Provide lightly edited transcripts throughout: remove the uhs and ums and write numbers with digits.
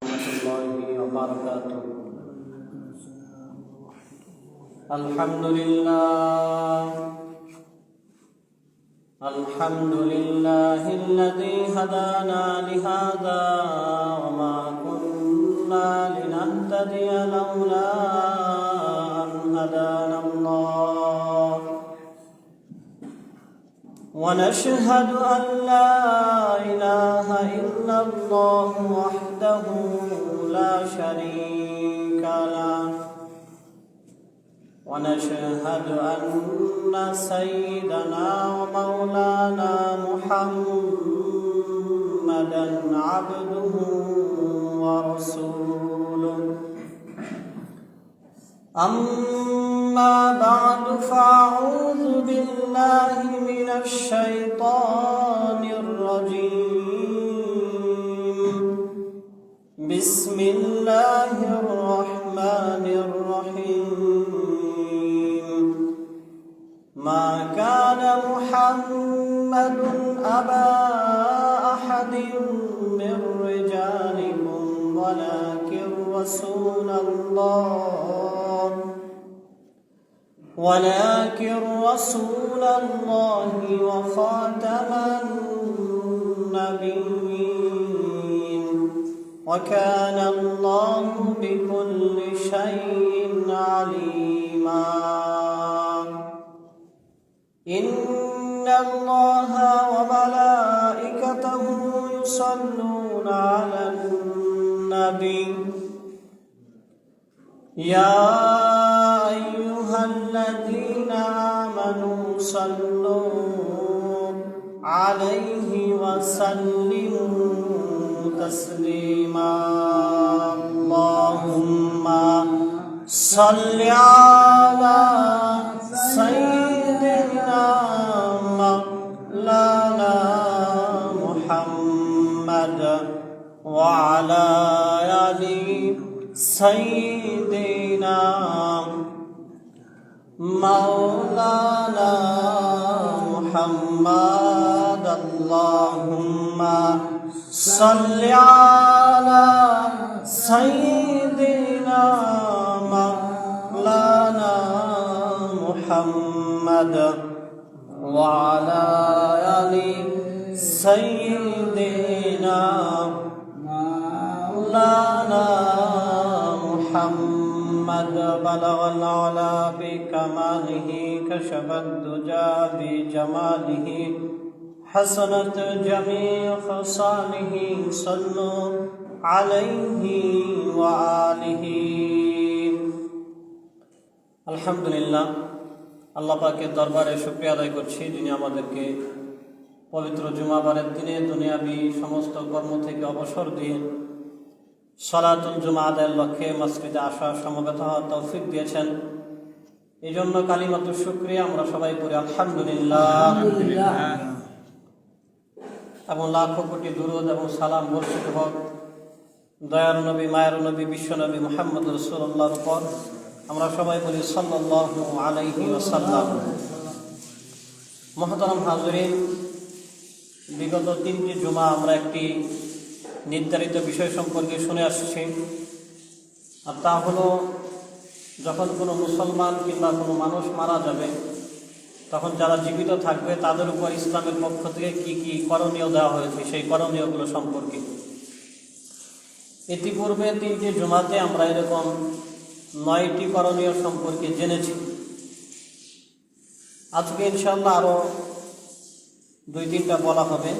الله وبركاته. الحمد لله الذي هدانا لهذا وما كنا لنهتدي لولا أن هدانا الله، ونشهد أن لا إله إلا الله وحده لا شريك له، ونشهد أن سيدنا ومولانا محمدا عبده ورسوله. أما بعد، فأعوذ بالله من الشيطان الرجيم. بسم الله الرحمن الرحيم. ما كان محمد أبا أحد من رجالكم ولكن رسول الله وخاتم النبيين، وكان الله بكل شيء عليما. إن الله وملائكته يصلون على النبي، يا أيها الذين آمنوا صلوا عليه وسلموا تسليما. اللهم صل على سيدنا مولانا محمد وعلى آل سيدنا مولانا محمد. اللهم صل على سيدنا مولانا محمد وعلى آل سيدنا مولانا محمد. بلغ العلا بكماله، كشف الدجى بجماله، حسنت جميع خصاله. صلوا عليه وآله. আলহামদুলিল্লাহ, আল্লাহ পাকের দরবারে শুকরিয়া আদায় করছি, যিনি আমাদেরকে পবিত্র জুমাবারের দিনে দুনিয়াবী সমস্ত কর্ম থেকে অবসর দিয়ে সালাতুল জুমা আদায়ের লক্ষ্যে মসজিদে আসা সমবেত হওয়ার তৌফিক দিয়েছেন। এই জন্য কালিমাতুশ শুকরিয়া আমরা সবাই পড়ি আলহামদুলিল্লাহ। এবং লাখো কোটি দুরূদ এবং সালাম বর্ষিত হোক দয়ার নবী, মায়ের নবী, বিশ্ব নবী মুহাম্মদ রাসূলুল্লাহর উপর। আমরা সবাই বলি সাল্লাল্লাহু আলাইহি ওয়াসাল্লাম। মুহতারাম হাজিরিন, বিগত 3টি জুমা আমরা একটি নির্ধারিত বিষয় সম্পর্কে শুনে আসছি, আর তা হলো যখন কোনো মুসলমান কিংবা কোনো মানুষ মারা যাবে, তখন যারা জীবিত থাকবে তাদের উপর ইসলামের পক্ষ থেকে কি কি করণীয় দেওয়া হয়েছে সেই করণীয়গুলো সম্পর্কে। ইতিপূর্বে 3টি জুমাতে আমরা এরকম 9টি করণীয় সম্পর্কে জেনেছি। আজকে ইনশাআল্লাহ আরও 2-3টা বলা হবে।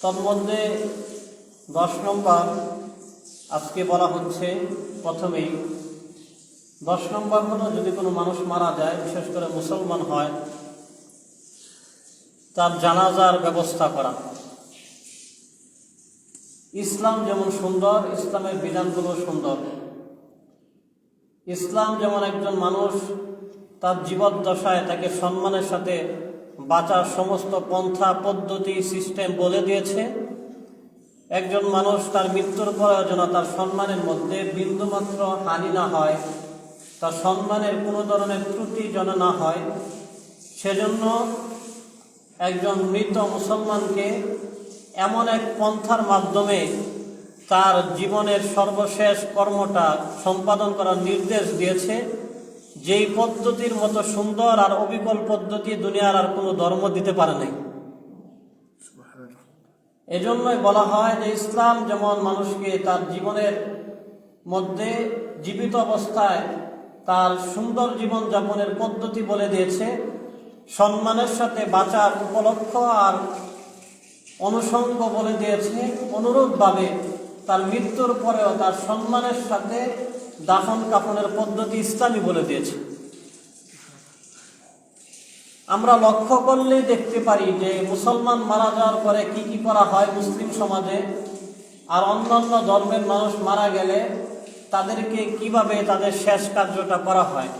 তন্মধ্যে 10 নম্বর আজকে বলা হচ্ছে। প্রথমেই 10 নম্বর হলো, যদি কোনো মানুষ মারা যায়, বিশেষ করে মুসলমান হয়, তার জানাজার ব্যবস্থা করা। ইসলাম যেমন সুন্দর, ইসলামের বিধানগুলো সুন্দর। ইসলাম যেমন একজন মানুষ তার জীবদ্দশায় তাকে সম্মানের সাথে বাঁচার সমস্ত পন্থা পদ্ধতি সিস্টেম বলে দিয়েছে, একজন মানুষ তার মৃত্যুর পরেও যেন তার সম্মানের মধ্যে বিন্দুমাত্র হানি না হয়, তার সম্মানের কোনো ধরনের ত্রুটি যেন না হয়, সেজন্য একজন মৃত মুসলমানকে এমন এক পন্থার মাধ্যমে তার জীবনের সর্বশেষ কর্মটা সম্পাদন করার নির্দেশ দিয়েছে, যেই পদ্ধতির মতো সুন্দর আর অবিকল পদ্ধতি দুনিয়ার আর কোনো ধর্ম দিতে পারে নাই। এজন্যই বলা হয় যে ইসলাম যেমন মানুষকে তার জীবনের মধ্যে জীবিত অবস্থায় তার সুন্দর জীবনযাপনের পদ্ধতি বলে দিয়েছে, সম্মানের সাথে বাঁচার উপলক্ষ আর অনুষঙ্গ বলে দিয়েছে, অনুরূপভাবে তার মৃত্যুর পরেও তার সম্মানের সাথে দাফন কাফনের পদ্ধতি ইসলামী বলে দিয়েছে। আমরা লক্ষ্য করলেই দেখতে পারি যে মুসলমান মারা যাওয়ার পরে কি কি করা হয় মুসলিম সমাজে, আর অন্যান্য ধর্মের মানুষ মারা গেলে তাদেরকে কিভাবে তাদের শেষ কার্যটা করা হয়।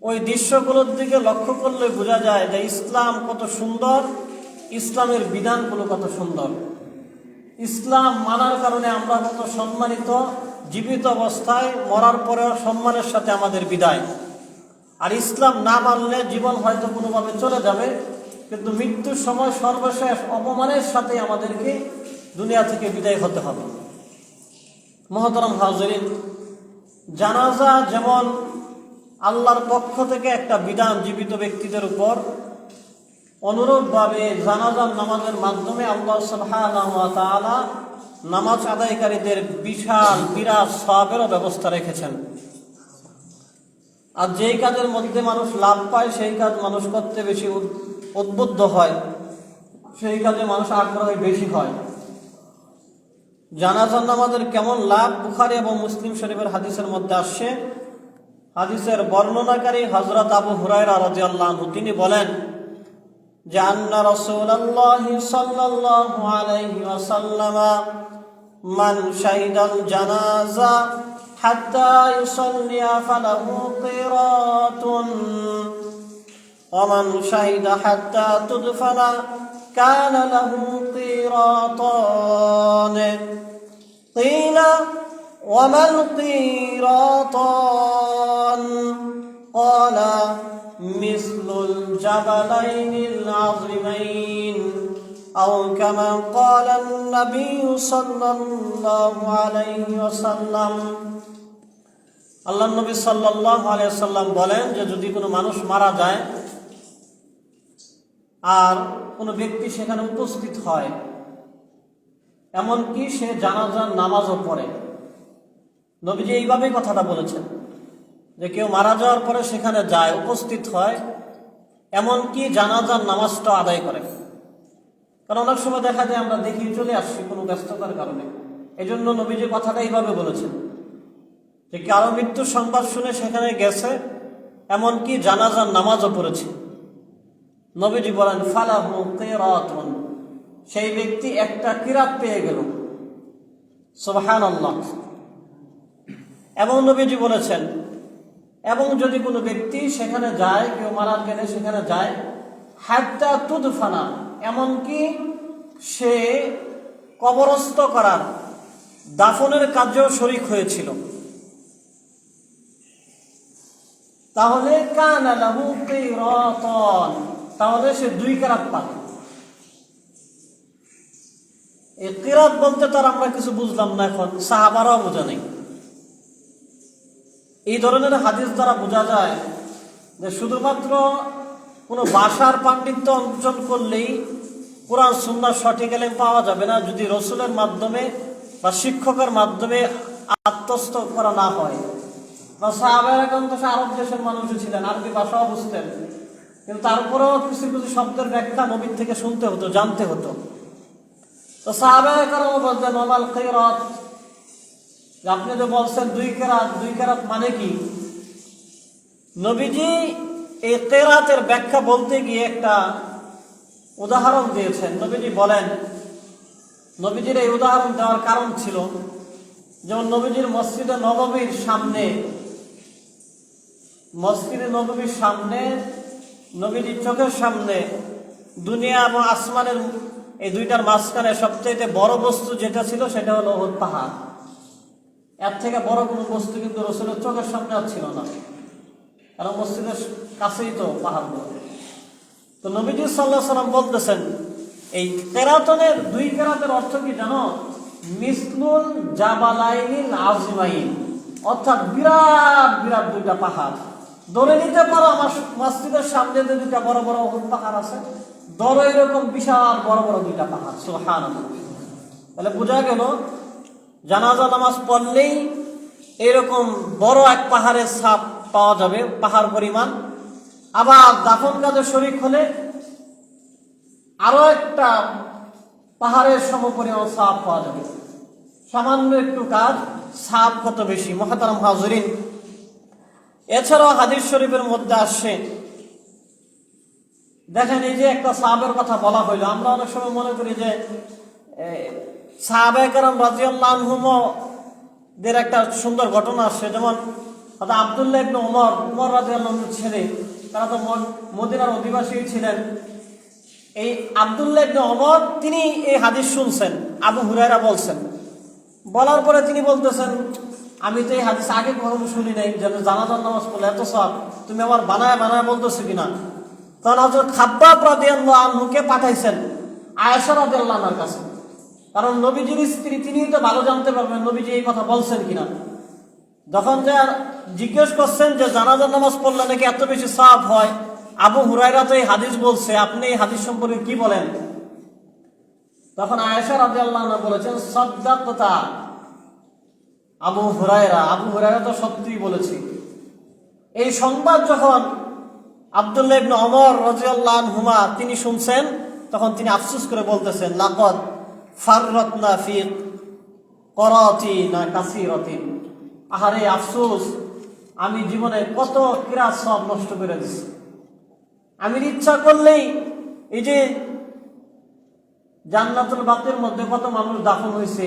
ওই দৃশ্যগুলোর দিকে লক্ষ্য করলে বোঝা যায় যে ইসলাম কত সুন্দর, ইসলামের বিধানগুলো কত সুন্দর। ইসলাম মানার কারণে আমরা কত সম্মানিত, জীবিত অবস্থায় মরার পরেও সম্মানের সাথে আমাদের বিদায়। আর ইসলাম না মানলে জীবন হয়তো কোনোভাবে চলে যাবে, কিন্তু মৃত্যুর সময় সর্বশেষ অপমানের সাথে আমাদেরকে দুনিয়া থেকে বিদায় হতে হবে। মহতরম হাজিরিন, জানাজা যেমন আল্লাহর পক্ষ থেকে একটা বিধান জীবিত ব্যক্তিদের উপর, অনুরূপভাবে জানাজার নামাজের মাধ্যমে আল্লাহ সুবহানাহু ওয়া তাআলা নামাজ আদায়কারীদের বিশাল বিরাট সওয়াবেরও ব্যবস্থা রেখেছেন। আর যেই কাজের মধ্যে মানুষ লাভ পায় সেই কাজ মানুষ করতে বেশি উদ্বুদ্ধ হয়, সেই কাজে মানুষ আগ্রহী বেশি হয়। জানাজার নামাজের কেমন লাভ বুখারী এবং মুসলিম শরীফের হাদিসের মধ্যে আসছে। হাদিসের বর্ণনাকারী হযরত আবু হুরায়রা রাদিয়াল্লাহু আনহু, তিনি বলেন যে আন্না রাসূলুল্লাহ সাল্লাল্লাহু আলাইহি ওয়াসাল্লাম মান শাহিদাল জানাজা হাত্তা ইউসাল্লিয়া ফালাহু কিরাতুন ওয়া মান শাহিদা হাত্তা তুদফানা কানা লাহু কিরাতান। কিলা ওয়া মাল কিরাতান? ক্বালা মিসলুল জাবালাইনিল আযীমাইন আও কামা ক্বালা নবী সাল্লাল্লাহু আলাইহি ওয়াসাল্লাম। আল্লাহর নবী সাল্লাল্লাহু আলাইহি ওয়াসাল্লাম বলেন যে যদি কোনো মানুষ মারা যায় আর কোনো ব্যক্তি সেখানে উপস্থিত হয়, এমনকি সে জানাজার নামাজও পড়ে, নবীজি এইভাবেই কথাটা বলেছেন যে কেউ মারা যাওয়ার পরে সেখানে যায়, উপস্থিত হয়, এমনকি জানাজার নামাজটা আদায় করে। কারণ অনেক সময় দেখা যায় আমরা দেখি চলে আসছি কোনো ব্যস্ততার কারণে, এই জন্য নবীজি কথাটা এইভাবে বলেছেন যে কারো মৃত্যুর সংবাদ শুনে সেখানে গেছে, এমনকি জানাজার নামাজও পড়েছে। নবীজি বলেন ফালাহু কিরাতুন, সেই ব্যক্তি একটা কিরাত পেয়ে গেল। সুবহানাল্লাহ। এবং নবীজি বলেছেন, এবং যদি কোনো ব্যক্তি সেখানে যায়, কেউ মারা গেলে সেখানে যায়, হাত্তা তুদফানা, এমনকি সে কবরস্থ করার দাফনের কাজেও শরীক হয়েছিল, তাহলে কানা লাহু কিরাতান, তাহলে সে 2 কিরাত পাবে। এই কিরাত বলতে তার আমরা কিছু বুঝলাম না, এখন সাহাবারাও বোঝা নেই। এই ধরনের হাদিস দ্বারা বোঝা যায় যে শুধুমাত্র কোনো ভাষার পাণ্ডিত্য অর্জন করলেই কোরআন সুন্নাহর সঠিক ইলম পাওয়া যাবে না, যদি রসুলের মাধ্যমে বা শিক্ষকের মাধ্যমে আত্মস্থ করা না হয়। বা সাহাবায়ে কেরাম তো আরব দেশের মানুষই ছিলেন, আরবি ভাষাও বুঝতেন, কিন্তু তারপরেও কিছু কিছু শব্দের ব্যাখ্যা নবীর থেকে শুনতে হতো, জানতে হতো। তো সাহাবায়ে কেরাম বলতেন ওয়াল কিরাত, আপনি তো বলছেন 2 কিরাত, 2 কিরাত মানে কি? নবীজি এই কিরাতের ব্যাখ্যা বলতে গিয়ে একটা উদাহরণ দিয়েছেন। নবীজি বলেন, নবীজির এই উদাহরণ দেওয়ার কারণ ছিল, যেমন নবীজির মসজিদে নববীর সামনে নবীজির চোখের সামনে দুনিয়া এবং আসমানের এই দুইটার মাঝখানে সবচেয়ে বড় বস্তু যেটা ছিল সেটা হলো উহুদ পাহাড়। এর থেকে বড় কোনো বস্তু কিন্তু রাসূলের চোখের সামনে আর ছিল না, কারণ মসজিদের কাছেই তো পাহাড়গুলো। তো নবীজি সাল্লাল্লাহু আলাইহি ওয়াসাল্লাম বলতেছেন এই কিরাতের 2 কিরাতের অর্থ কি জানো? মিসলুল জাবালাইনিল আযমাইন, অর্থাৎ বিরাট বিরাট দুইটা পাহাড়। ধরে নিতে পারো আমার মসজিদের সামনে যে দুইটা বড় বড় উহুদ পাহাড় আছে, ধরো এরকম বিশাল বড় বড় দুইটা পাহাড়। সুবহানাল্লাহ। তাহলে বোঝা গেল জানাজা নামাজ পড়লেই এরকম বড় এক পাহাড়ের ছাপ পাওয়া যাবে, পাহাড় পরিমাণ। আবার দাফন কাজে শরীক হলে আরো একটা পাহাড়ের সমপরিমাণ ছাপ পাওয়া যাবে। সামান্য একটু কাজ, ছাপ কত বেশি। মুহতারাম হাজিরিন, এছাড়াও হাদিস শরীফের মধ্যে আসছে, দেখেন এই যে একটা সাহাবের কথা বলা হইলো, আমরা অনেক সময় মনে করি যে সাহাবায়ে কেরাম রাদিয়াল্লাহু আনহুম দের একটা সুন্দর ঘটনা আসছে, যেমন আব্দুল্লাহ ইবনে উমর রাদিয়াল্লাহু আনহুর ছেলে, তারা তো মদিনার অধিবাসী ছিলেন। এই আব্দুল্লাহ ইবনে উমর তিনি এই হাদিস শুনছেন, আবু হুরায়রা বলছেন। বলার পরে তিনি বলতেছেন, আমি তো এই হাদিস আগে কখনো শুনি নাই, যেন জানাজার নামাজ পড়লে এত সওয়াব, তুমি আমার বানায় বানায় বলতেছো কিনা। তখন হযরত খাব্বাব রাদিয়াল্লাহু আনহুকে পাঠাইছেন আয়েশা রাদিয়াল্লাহু আনহার কাছে, কারণ নবীজির স্ত্রী, তিনিই তো ভালো জানতে পারবেন নবীজি এই কথা বলছেন কিনা। যখন যে জিজ্ঞেস করছেন যে জানাজার নামাজ পড়লে নাকি এত বেশি সওয়াব হয়, আবু হুরায়রা তো এই হাদিস বলছে, আপনি এই হাদিস সম্পর্কে কি বলেন? তখন আয়েশা রাদিয়াল্লাহু আনহা বলেছেন, সাদ্দাকতা আবু হুরায়রা তো সত্যিই বলেছি। এই সংবাদ যখন আব্দুল্লাহ ইবনে উমর রাদিয়াল্লাহু আনহুমা তিনি শুনছেন, তখন তিনি আফসোস করে বলতেছেন, লাকাদ ফাররাতনা ফি করাতিনা কাসীরাতিন, আহারে আফসোস, আমি জীবনে কত কিরাত সওয়াব নষ্ট করে দিছি। আমি ইচ্ছা করলেই এই যে জান্নাতুল বাকির মধ্যে কত মানুষ দাফন হয়েছে,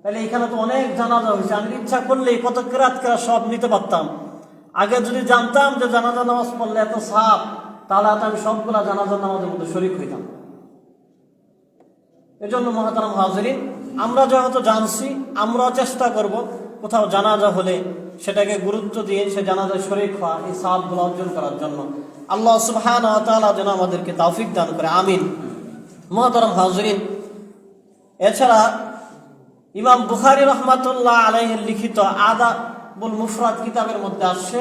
তাহলে এখানে তো অনেক জানাজা হয়েছে, আমি ইচ্ছা করলেই কত কিরাত সব নিতে পারতাম। আগে যদি জানতাম যে জানাজা নামাজ পড়লে এত সওয়াব, তাহলে আমি সবগুলা জানাজা নামাজের মধ্যে শরীক হইতাম। এজন্য মুহতারাম হাজিরিন, আমরা যেহেতু জানছি, আমরাও চেষ্টা করব কোথাও জানাজা হলে সেটাকে গুরুত্ব দিয়ে সে জানাজায় শরীক হওয়া, এই সওয়াবগুলো অর্জন করার জন্য। আল্লাহ সুবহানাহু ওয়া তাআলা যেন আমাদেরকে তৌফিক দান করে, আমিন। মুহতারাম হাজিরিন, এছাড়া ইমাম বুখারী রাহমাতুল্লাহ আলাইহির লিখিত আদাবুল মুফরাদ কিতাবের মধ্যে আসছে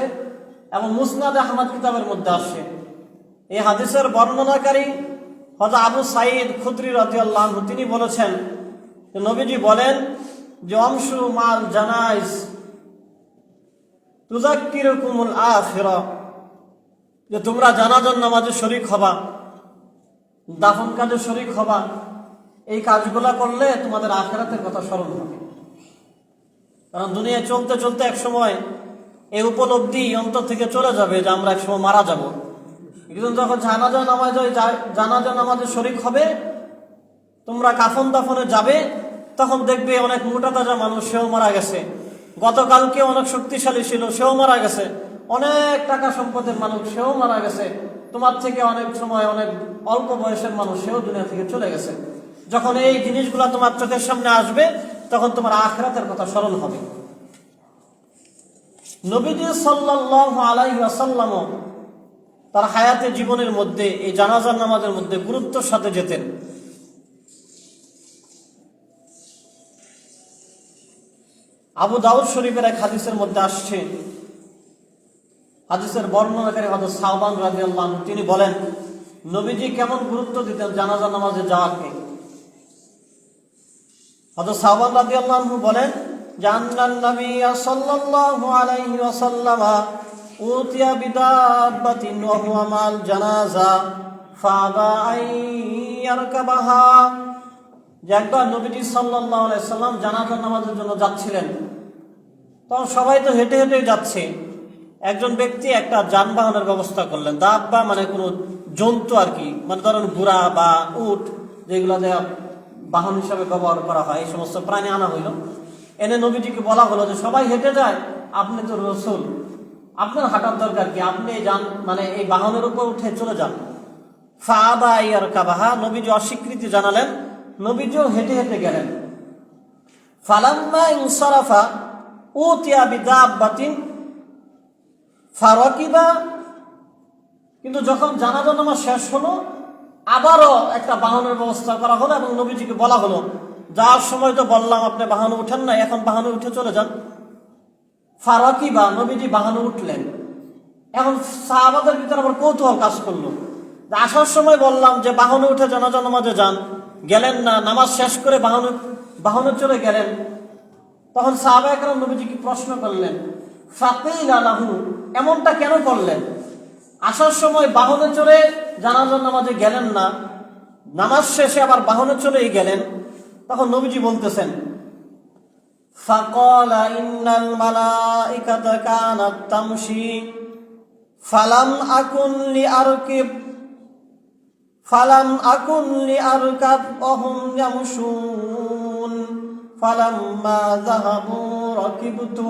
এবং মুসনাদ আহমদ কিতাবের মধ্যে আসছে, এই হাদিসের বর্ণনাকারী হযরত আবু সাঈদ খুদরি রাদিয়াল্লাহু আনহু তিনি বলেছেন যে নবীজি বলেন যে আমশু মাল জানাইজ তুযাক্কিরুকুমুল আখিরা, যে তোমরা জানাজার নামাজে শরীক হবা, দাফন কাজে শরীক হবা, এই কাজগুলা করলে তোমাদের আখিরাতের কথা স্মরণ হবে। কারণ দুনিয়ায় চলতে চলতে এক সময় এই উপলব্ধি অন্তর থেকে চলে যাবে যে আমরা এক সময় মারা যাব। কিন্তু যখন জানাজা নামাজে শরীক হবে, তোমরা কাফন দাফনে যাবে, তখন দেখবে অনেক মোটা তাজা মানুষ, সেও মারা গেছে। গতকালকে অনেক শক্তিশালী ছিল, সেও মারা গেছে। অনেক টাকা সম্পদের মানুষ, সেও মারা গেছে। তোমার থেকে অনেক সময় অনেক অল্প বয়সের মানুষ, সেও দুনিয়া থেকে চলে গেছে। যখন এই জিনিসগুলো তোমার চোখের সামনে আসবে, তখন তোমার আখিরাতের কথা স্মরণ হবে। নবীজি সাল্লাল্লাহু আলাইহি ওয়াসাল্লাম তার হায়াতে জীবনের মধ্যে এই জানাজার নামাজের মধ্যে গুরুত্বের সাথে যেতেন। আবু দাউদ শরীফের এক হাদিসের মধ্যে আসছে, হাদিসের বর্ণনাকারী হযরত সাওবান রাদিয়াল্লাহু আনহু তিনি বলেন, নবীজি কেমন গুরুত্ব দিতেন জানাজা নামাজে যাওয়াকে। হযরত সাওবান রাদিয়াল্লাহু আনহু বলেন, জান্নান নবী সাল্লাল্লাহু আলাইহি ওয়াসাল্লাম উতিয়া বিদাব্বাতিন ওয়া হুয়া মাল জানাজা ফাবা আইয়ারকাবাহা, যে একবার নবীজি সাল্লাল্লাহু আলাইহি সাল্লাম জানাজা নামাজের জন্য যাচ্ছিলেন, তখন সবাই তো হেঁটে হেঁটে যাচ্ছে। একজন ব্যক্তি একটা যানবাহনের ব্যবস্থা করলেন, দাব্বা মানে কোনো জন্তু আর কি, মানে ধরেন ঘোড়া বা উট, যেগুলো বাহন হিসাবে ব্যবহার করা হয়, এই সমস্ত প্রাণী আনা হইল। এনে নবীজিকে বলা হলো যে সবাই হেঁটে যায়, আপনি তো রাসূল, আপনার হাঁটার দরকার কি, আপনি যান, মানে এই বাহনের উপর উঠে চলে যান। ফাবা ইয়ারকাবাহা, নবীজি অস্বীকৃতি জানালেন, নবীজিও হেঁটে হেঁটে গেলেন। ফালাম্মা ইনসারাফা উতিয়া বিদাব্বাতিন ফারাকিবা, কিন্তু যখন জানাজা নামাজ শেষ হলো, আবারও একটা বাহনের ব্যবস্থা করা হলো এবং নবীজিকে বলা হলো যাওয়ার সময় তো বললাম আপনি বাহনে উঠেন না, এখন বাহনে উঠে চলে যান। ফারাকিবা, নবীজি বাহনে উঠলেন। এখন সাহাবাদের ভিতরে আবার কৌতূহল কাজ করলো, আসার সময় বললাম যে বাহনে উঠে জানাজা নামাজে যান, গেলেন না, নামাজ শেষ করে বাহনে চলে গেলেন। তখন সাহাবায়ে কেরাম নবীজিকে প্রশ্ন করলেন, ফাকিলা লাহু, এমনটা কেন করলেন? আসার সময় বাহনে চড়ে জানাজা নামাজে গেলেন না, নামাজ শেষে আবার বাহনে চলেই গেলেন। তখন নবীজি বলতেছেন, ফাকালা ইন্নাল মালাইকাতা কানাত তামশি ফালাম আকুন লিআরকাব ওয়াহুম ইয়ামশুন ফালাম্মা যাহাবু রাকিবতু।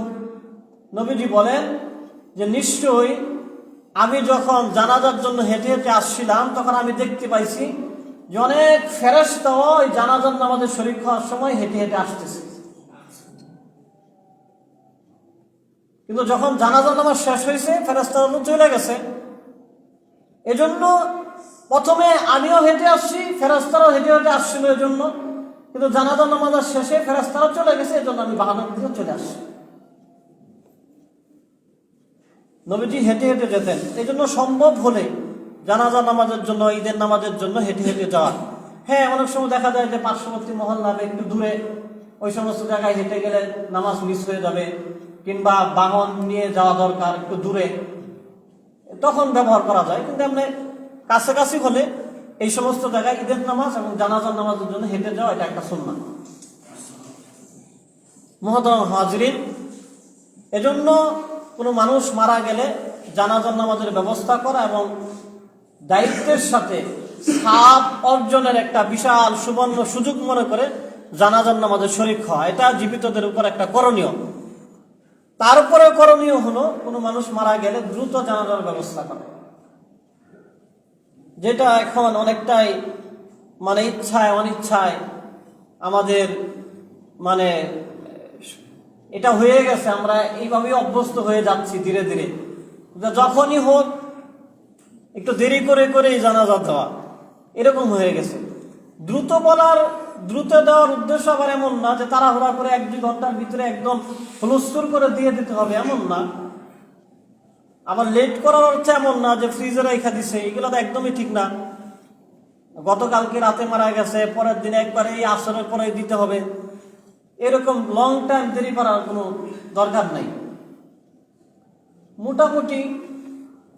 নবীজি বলেন যে নিশ্চয়ই আমি যখন জানাজার জন্য হেঁটে হেঁটে আসছিলাম, তখন আমি দেখতে পাইছি যে অনেক ফেরেশতাও ওই জানাজার নামাজে শরীক হওয়ার সময় হেঁটে হেঁটে আসতেছে। কিন্তু যখন জানাজার নামাজ শেষ হয়েছে, ফেরেশতারা তো চলে গেছে। এজন্য প্রথমে আমিও হেঁটে আসছি, ফেরেশতারাও হেঁটে হেঁটে আসছিল এজন্য। কিন্তু জানাজার নামাজের শেষে ফেরেশতারাও চলে গেছে, এজন্য আমি বাহনের দিকে চলে আসছি। নবীজি হেঁটে হেঁটে যেতেন, এই জন্য সম্ভব হলে জানাজা নামাজের জন্য, ঈদের নামাজের জন্য হেঁটে হেঁটে যাওয়া। হ্যাঁ, অনেক সময় দেখা যায় যে পার্শ্ববর্তী মহল্লা একটু দূরে, ওই সমস্ত জায়গায় হেঁটে গেলে নামাজ মিস হয়ে যাবে, কিংবা বাহন নিয়ে যাওয়া দরকার একটু দূরে, তখন ব্যবহার করা যায়। কিন্তু এমনি কাছাকাছি হলে এই সমস্ত জায়গায় ঈদের নামাজ এবং জানাজার নামাজের জন্য হেঁটে যাওয়া এটা একটা সুন্নাহ। মুহতারাম হাজরিন, এজন্য কোনো মানুষ মারা গেলে জানাজার নামাজের ব্যবস্থা করা এবং দায়িত্বের সাথে সওয়াব অর্জনের একটা বিশাল সুবর্ণ সুযোগ মনে করে জানাজার নামাজে শরীক হওয়া, এটা জীবিতদের উপর একটা করণীয়। তারপরে করণীয় হলো কোনো মানুষ মারা গেলে দ্রুত জানাজার ব্যবস্থা করা, যেটা এখন অনেকটাই ইচ্ছায় অনিচ্ছায় আমাদের এটা হয়ে গেছে। আমরা এইভাবেই অভ্যস্ত হয়ে যাচ্ছি ধীরে ধীরে। যখনই হোক একটু দেরি করে করেই জানাজা দেওয়া, এরকম হয়ে গেছে। দ্রুত দেওয়ার উদ্দেশ্য আবার এমন না যে তাড়াহুড়া করে 1-2 ঘন্টার ভিতরে একদম হুলস্থুল করে দিয়ে দিতে হবে, এমন না। আবার লেট করার অর্থ এমন না যে ফ্রিজে রেখে দিছে, এগুলো তো একদমই ঠিক না। গতকালকে রাতে মারা গেছে, পরের দিন একবারে এই আসরের পরে দিতে হবে, এরকম লং টাইম দেরি করার কোনো দরকার নাই। মোটামুটি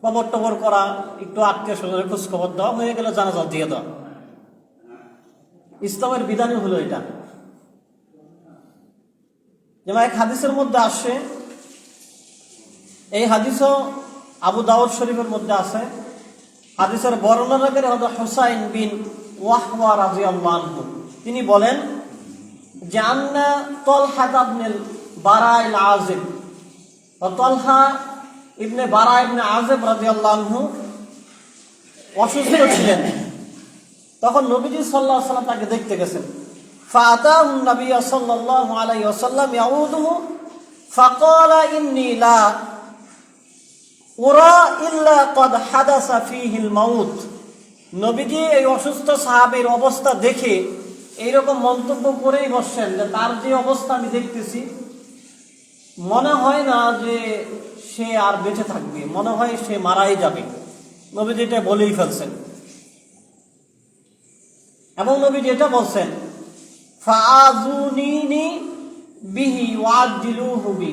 খবর টবর করা, একটু আত্মীয় স্বজনের খোঁজ খবর দেওয়া, হয়ে গেলে জানাজা দিয়ে দেওয়া, ইসলামের বিধানই হলো এটা। যেমন এক হাদিসের মধ্যে আসে, এই হাদিসও আবু দাউদ শরীফের মধ্যে আছে। হাদিসের বর্ণনাকারী হযরত হুসাইন বিন ওয়াহওয়া রাদিয়াল্লাহু আনহু, তিনি বলেন যে আন্না তালহা ইবনে বারা ইল আযিব, তালহা ইবনে বারা ইবনে আযিব রাদিয়াল্লাহু আনহু অসুস্থ ছিলেন। তখন নবীজি সাল্লাল্লাহু আলাইহি ওয়াসাল্লাম তাকে দেখতে গেছেন। ফাআতাহু নবী সাল্লাল্লাহু আলাইহি ওয়াসাল্লাম ইয়াউদুহু ফাকালা ইন্নী লা উরা ইল্লা ক্বাদ হাদাসা ফীহিল মাউত। নবীজি এই অসুস্থ সাহাবীর অবস্থা দেখে এইরকম মন্তব্য করেই বসছেন যে তার যে অবস্থা আমি দেখতেছি, মনে হয় না যে সে আর বেঁচে থাকবে, মনে হয় সে মারাই যাবে। নবীজি এটা বলেই ফেলছেন। এবং নবীজি এটা বলছেন, ফাআযুনিনি বিহি ওয়াজিলুহু বি,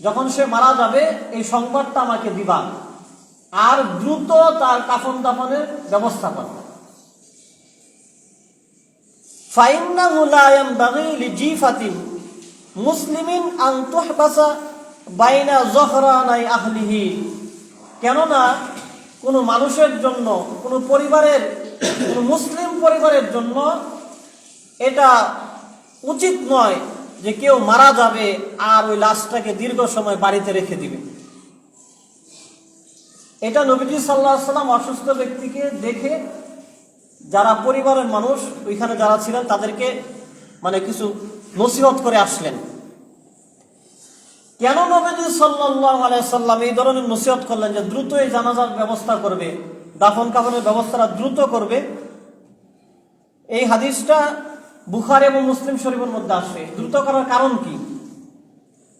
যখন সে মারা যাবে এই সংবাদটা আমাকে দিবা, আর দ্রুত তার কাফন দাফনের ব্যবস্থা করবে। ফাইন্নাহু লা ইয়ানবাগি লিজিফাতিন মুসলিমিন আন তুহবাসা বাইনা যহরানাই আহলিহি, কেননা কোনো মানুষের জন্য, কোনো পরিবারের, কোনো মুসলিম পরিবারের জন্য এটা উচিত নয় যে কেউ মারা যাবে আর ওই লাশটাকে দীর্ঘ সময় বাড়িতে রেখে দিবে। এটা নবীজি সাল্লাল্লাহু আলাইহি ওয়াসাল্লাম অসুস্থ ব্যক্তিকে দেখে যারা পরিবারের মানুষ ওইখানে যারা ছিলেন তাদেরকে কিছু নসিহত করে আসলেন। কেন নবীজি সাল্লাল্লাহু আলাইহি ওয়াসাল্লাম এই ধরনের নসিহত করলেন যে দ্রুত এই জানাজার ব্যবস্থা করবে, দাফন কাফনের ব্যবস্থাটা দ্রুত করবে? এই হাদিসটা বুখারী এবং মুসলিম শরীফের মধ্যে আসে। দ্রুত করার কারণ কি?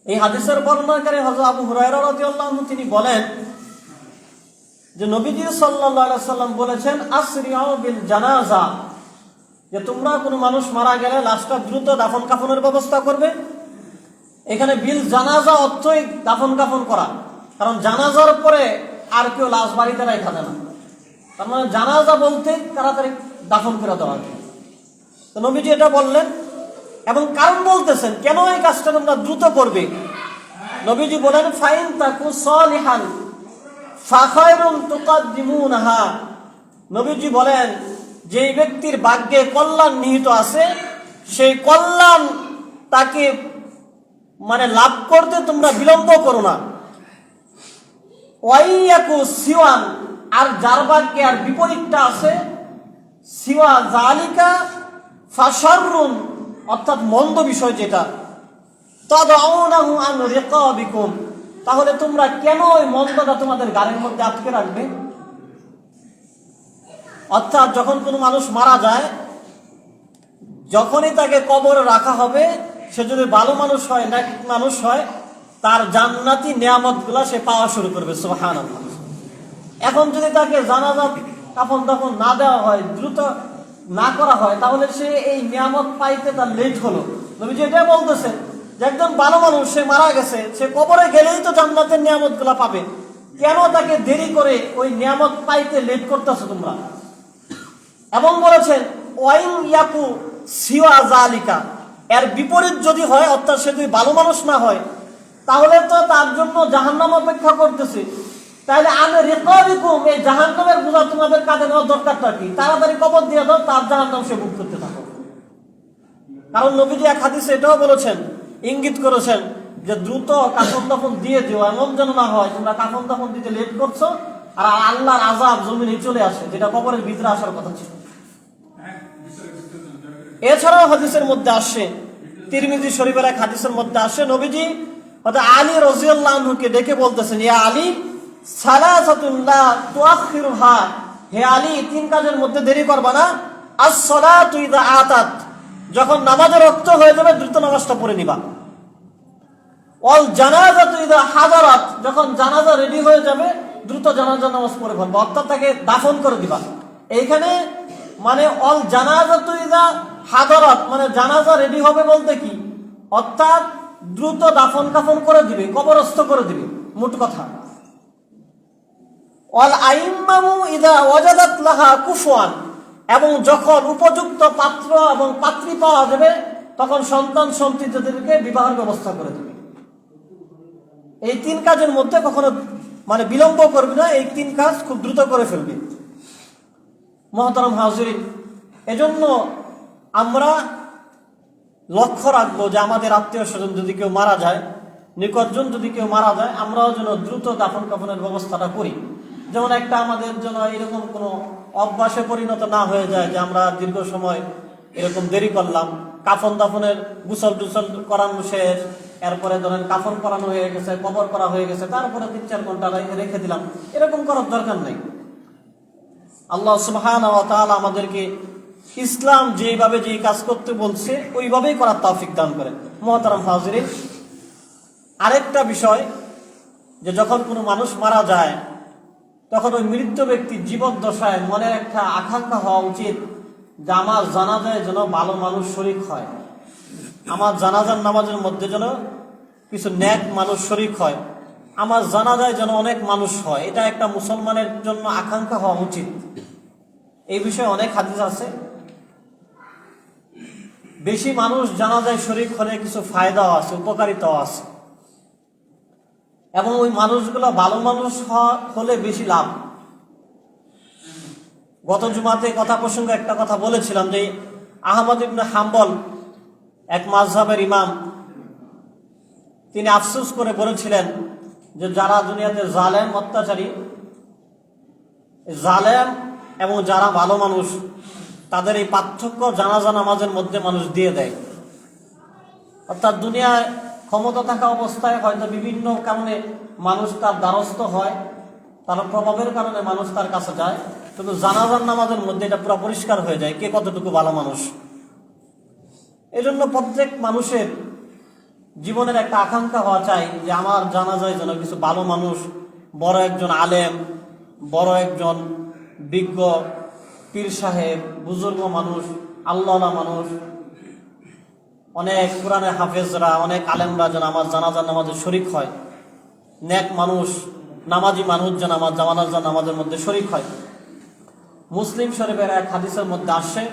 এই হাদিসের বর্ণনাকারী হযরত আবু হুরায়রা রাদিয়াল্লাহু আনহু তিনি বলেন যে নবীজি সাল্লাল্লাহু আলাইহি সাল্লাম বলেছেন, আসরিউ বিল জানাজা, যে তোমরা কোনো মানুষ মারা গেলে লাশটা দ্রুত দাফন কাফনের ব্যবস্থা করবে। এখানে বিল জানাজা অর্থই দাফন কাফন করা, কারণ জানাজার পরে আর কেউ লাশ বাড়িতে রাখা যায় না। তার মানে জানাজা বলতে তাড়াতাড়ি দাফন করে দেওয়া। তো নবীজি এটা বললেন এবং কারণ বলতেছেন কেন এই কাজটা তোমরা দ্রুত করবে। নবীজি বলেন, ফাইন তাকু সালিহান ফাখায়রুন তুকাদ্দিমুনহা। নবীজি বলেন, যেই ব্যক্তির ভাগ্যে কল্যাণ নিহিত আছে সেই কল্যাণ তাকে লাভ করতে তোমরা বিলম্ব করো না। ওয়াইয়াকু সিওয়ান, আর যার ভাগ্যে আর বিপরীতটা আছে, সিওয়া জালিকা ফাশাররুন, অর্থাৎ মন্দ বিষয় যেটা, তাদউনাহু আন রিকাবিকুম, তাহলে তোমরা কেন ওই মন্দটা তোমাদের গাড়ির মধ্যে আটকে রাখবে? অর্থাৎ যখন কোনো মানুষ মারা যায়, যখনই তাকে কবরে রাখা হবে, সে যদি ভালো মানুষ হয়, নেক মানুষ হয়, তার জান্নাতি নিয়ামতগুলো সে পাওয়া শুরু করবে। সুবহানাল্লাহ। এখন যদি তাকে জানাজা কাফন দাফন না দেওয়া হয়, দ্রুত না করা হয়, তাহলে সে এই নিয়ামত পাইতে তার লেট হলো। নবীজি এটা বলতেছেন যে একজন ভালো মানুষ, সে মারা গেছে, সে কবরে গেলেই তো জান্নাতের নিয়ামতগুলো পাবে, কেন তাকে দেরি করে ওই নিয়ামত পাইতে লেট করতেছো তোমরা? এবং বলেছেন ওয়াইন ইয়াকু সিওয়া জালিকা, এর বিপরীত যদি হয়, অর্থাৎ সে যদি ভালো মানুষ না হয়, তাহলে তো তার জন্য জাহান্নাম অপেক্ষা করতেছে। তাহলে আমি রিকাবিকুম, এই জাহান্নামের বোঝা তোমাদের কাঁধে নেওয়ার দরকারটা কি? তাড়াতাড়ি কবর দিয়ে দাও, তার জাহান্নাম সে ভোগ করতে থাকো। কারণ নবীজি এক হাদিসে এটাও বলেছেন, ইঙ্গিত করেছেন যে দ্রুত কাফন দাফন দিয়ে দিও, এমন যেন না হয় তোমরা কাফন দাফন দিতে লেট করছো আর আল্লাহর আযাব জমিনে চলে আসে, যেটা কবরের ভিতরে আসার কথা ছিল। এছাড়াও হাদিসের মধ্যে আসে, তিরমিজি শরীফের এক হাদিসের মধ্যে আসে, নবীজি হযরত আলী রাদিয়াল্লাহু আনহুকে ডেকে বলতেছেন, ইয়া আলী সালাসাতুন লা তুআখিরুহা, হে আলী, তিন কাজের মধ্যে দেরি করবা না। আস-সালাতু ইযা আতাত, যখন নামাজের ওয়াক্ত হয়ে যাবে দ্রুত নামাজটা পড়ে নিবা। ওয়াল জানাজাতু ইযা হাদারাত, যখন জানাজা রেডি হয়ে যাবে দ্রুত জানাজা নামাজ পড়ে ফেলবা, অর্থাৎ তাকে দাফন করে দিবা। এইখানে অল জানাজাতু ইযা হাদারাত, জানাজা রেডি হবে বলতে কি, অর্থাৎ দ্রুত দাফন কাফন করে দিবে, কবরস্থ করে দিবে, মোট কথা। ওয়াল আইম্মামু ইযা ওয়াজাদাত লাহা কুফওয়ান, এবং যখন উপযুক্ত পাত্র এবং পাত্রী পাওয়া যাবে তখন সন্তান সন্ততিদেরকে বিবাহের ব্যবস্থা করে দেবে। এই তিন কাজের মধ্যে কখনো বিলম্ব করবে না, এই তিন কাজ খুব দ্রুত করে ফেলবে। মুহতারাম হাজিরিন, এজন্য আমরা লক্ষ্য রাখবো যে আমাদের আত্মীয় স্বজন যদি কেউ মারা যায়, নিকটজন যদি কেউ মারা যায়, আমরাও যেন দ্রুত দাফন কাফনের ব্যবস্থাটা করি। যেমন একটা আমাদের জন্য এরকম কোনো অভ্যাসে পরিণত না হয়ে যায় যে আমরা দীর্ঘ সময় এরকম দেরি করলাম, কাফন দাফনের গুসল টুসল করানো শেষ, এরপরে ধরেন কাফন করানো হয়ে গেছে, কবর করা হয়ে গেছে, তারপরে 3-4 ঘন্টা রেখে দিলাম, এরকম করার দরকার নেই। আল্লাহ সুবহানাহু ওয়া তাআলা আমাদেরকে ইসলাম যেভাবে যে কাজ করতে বলছে ওইভাবেই করার তৌফিক দান করেন। মুহতারাম হাজিরিন, আরেকটা বিষয়, যে যখন কোনো মানুষ মারা যায় তখন ওই মৃত ব্যক্তির জীবদ্দশায় মনের একটা আকাঙ্ক্ষা হওয়া উচিত যে আমার জানাজায় যেন ভালো মানুষ শরীক হয়, আমার জানাজার নামাজের মধ্যে যেন কিছু নেক মানুষ শরীক হয়, আমার জানাজায় যেন অনেক মানুষ হয়। এটা একটা মুসলমানের জন্য আকাঙ্ক্ষা হওয়া উচিত। এই বিষয়ে অনেক হাদিস আছে। বেশি মানুষ জানাজায় শরীক হলে কিছু ফায়দাও আছে, উপকারিতাও আছে, এবং ওই মানুষগুলো ভালো মানুষ হলে বেশি লাভ। গত জুমাতে কথা প্রসঙ্গে একটা কথা বলেছিলাম যে আহমদ ইবনে হাম্বল, এক মাযহাবের ইমাম, তিনি আফসোস করে বলেছিলেন যে যারা দুনিয়াতে জালেম, অত্যাচারী, জালেম এবং যারা ভালো মানুষ, তাদের এই পার্থক্য জানাজা নামাজের মধ্যে মানুষ দিয়ে দেয়। অর্থাৎ দুনিয়ায় ক্ষমতা থাকা অবস্থায় হয়তো বিভিন্ন কারণে মানুষ তার দ্বারস্থ হয়, তার প্রভাবের কারণে মানুষ তার কাছে যায়, কিন্তু জানাজার নামাজের মধ্যে এটা পুরো পরিষ্কার হয়ে যায় কে কতটুকু ভালো মানুষ। এজন্য প্রত্যেক মানুষের জীবনের একটা আকাঙ্ক্ষা হওয়া চাই যে আমার জানাজায় যেন কিছু ভালো মানুষ, বড় একজন আলেম, বড় একজন বিজ্ঞ পীর সাহেব, বুজুর্গ মানুষ, আল্লাহওয়ালা মানুষ, অনেক কোরআনের হাফেজরা, অনেক আলেমরা যেন আমার জানাজার নামাজে শরিক হয়। নেক মানুষ, নামাজি মানুষ যেন আমার জানাজার নামাজের মধ্যে শরিক হয়। মুসলিম শরীফের এক হাদিসের মধ্যে আসে,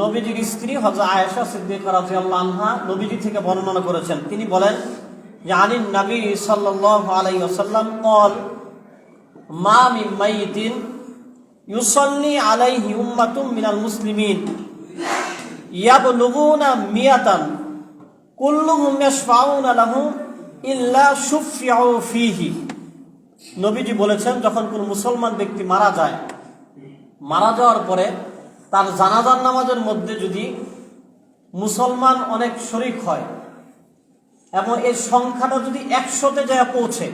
নবীজির স্ত্রী হযরত আয়েশা সিদ্দিকা রাদিয়াল্লাহু আনহা নবীজি থেকে বর্ণনা করেছেন। তিনি বলেন যে আনিন নবী সাল্লাল্লাহু আলাইহি ওয়াসাল্লাম قال মা মিন মাইয়িতিন ইউসাল্লি আলাইহি উম্মাতুম মিনাল মুসলিমিন ইয়াবলুগুনা মিয়াতান কুল্লুহুম ইয়াশফাউনা লাহু ইল্লা শুফিউ ফীহি। নবীজি বলেছেন, যখন কোন মুসলমান ব্যক্তি মারা যায়, মারা যাওয়ার পরে তার জানাজার নামাজের মধ্যে যদি মুসলমান অনেক শরিক হয় এবং এর সংখ্যাটা যদি 100-তে যায় পৌঁছে,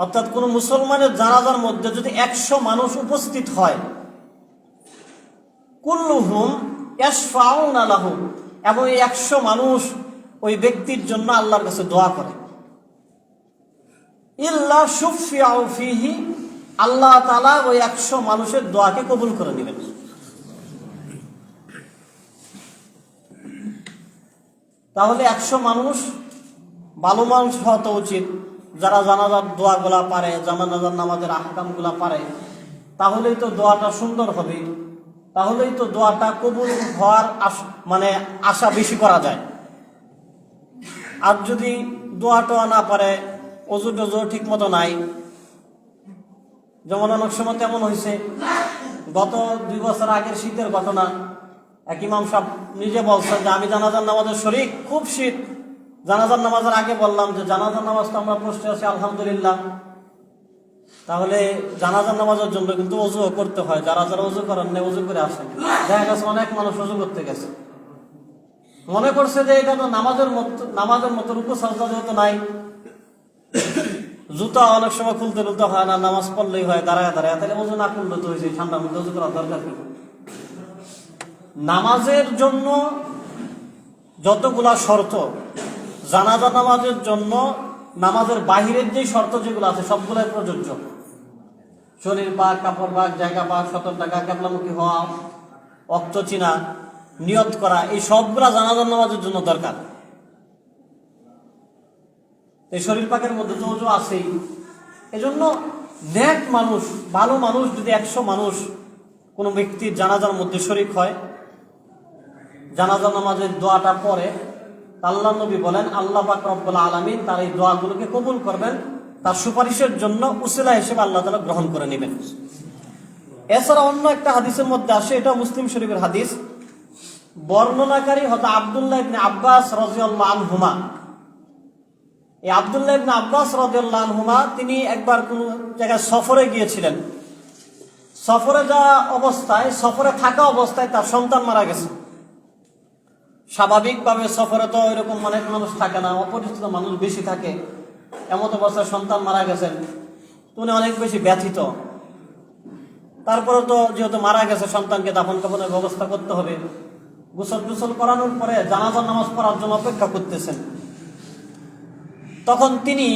অর্থাৎ কোন মুসলমানের জানাজার মধ্যে যদি 100 মানুষ উপস্থিত হয়, কুল্লুহুম ইয়াশফাউনা লাহু, এবং এই 100 মানুষ ওই ব্যক্তির জন্য আল্লাহর কাছে দোয়া করে, ইল্লা শুফিউ ফীহি, আল্লাহ তাআলা ওই 100 মানুষের দোয়াকে কবুল করে নেবেন। তাহলে 100 মানুষ ভালো মানুষ হওয়া উচিত, যারা জানাজার দোয়াগুলা পারে, জানাজার নামাজের আহকামগুলা পারে, তাহলেই তো দোয়াটা সুন্দর হবে, তাহলেই তো দোয়াটা কবুল হওয়ার আশা বেশি করা যায়। আর যদি দোয়াটা না পারে, ওযু টজু ঠিক মতো নাই, যেমন অনেক সময় তেমন হয়েছে, গত 2 বছর আগের শীতের ঘটনা, এক ইমাম সাহেব নিজে বলছেন যে আমি জানাজার নামাজের শরীক, খুব শীত, জানাজার নামাজের আগে বললাম যে জানাজার নামাজ তো আমরা পড়তে আছি আলহামদুলিল্লাহ, তাহলে জানাজার নামাজের জন্য কিন্তু ওযু করতে হয়, যারা যারা ওযু করেন না ওযু করে আসেন। দেখা গেছে অনেক মানুষ ওযু করতে গেছে, মনে করছে যে এটা তো নামাজের মতো রুকু সাজদা যেহেতু নাই, জুতা অনেক সময় খুলতে হয় না, নামাজ পড়লেই হয় দাঁড়ায় দাঁড়ায়, তাহলে ওযু না করলে তো হয়েছে, ঠান্ডার মধ্যে ওযু করার দরকার কি? নামাজের জন্য যতগুলা শর্ত, জানাজা নামাজের জন্য নামাজের বাহিরের যে শর্ত যেগুলো আছে সবগুলাই প্রযোজ্য। শরীর পাক, কাপড় পাক, জায়গা পাক, সতর টাকা, কেবলামুখী হওয়া, ওয়াক্ত চিনা, নিয়ত করা, এই সবগুলা জানাজা নামাজের জন্য দরকার। এই শরীর পাকের মধ্যে তো ওযু আছেই। এজন্য নেক মানুষ, ভালো মানুষ যদি 100 মানুষ কোনো ব্যক্তির জানাজার মধ্যে শরীক হয়, জানাজা নামাজের দোয়াটা পড়ে, আল্লাহর নবী বলেন আল্লাহ পাক রব্বুল আলামিন তার এই দোয়াগুলোকে কবুল করবেন, তার সুপারিশের জন্য উসিলা হিসেবে আল্লাহ তাআলা গ্রহণ করে নেবেন। এছাড়া অন্য একটা হাদিসের মধ্যে আসে, এটা মুসলিম শরীফের হাদিস, বর্ণনাকারী হযরত আব্দুল্লাহ ইবনে আব্বাস রাদিয়াল্লাহু আনহুমা। এই আব্দুল্লাহ ইবনে আব্বাস রাদিয়াল্লাহু আনহুমা তিনি একবার কোন জায়গায় সফরে গিয়েছিলেন। সফরে সফরে থাকা অবস্থায় তার সন্তান মারা গেছে। স্বাভাবিকভাবে সফরে তো এরকম অনেক মানুষ থাকে না, অপরিচিত মানুষ বেশি থাকে, এমত অবস্থায় সন্তান মারা গেছেন, উনি অনেক বেশি ব্যথিত। তারপরে তো যেহেতু মারা গেছে, সন্তানকে দাফন কাফনের ব্যবস্থা করতে হবে, গোসল টোসল করানোর পরে জানাজার নামাজ পড়ার জন্য অপেক্ষা করতেছেন। তখন তিনি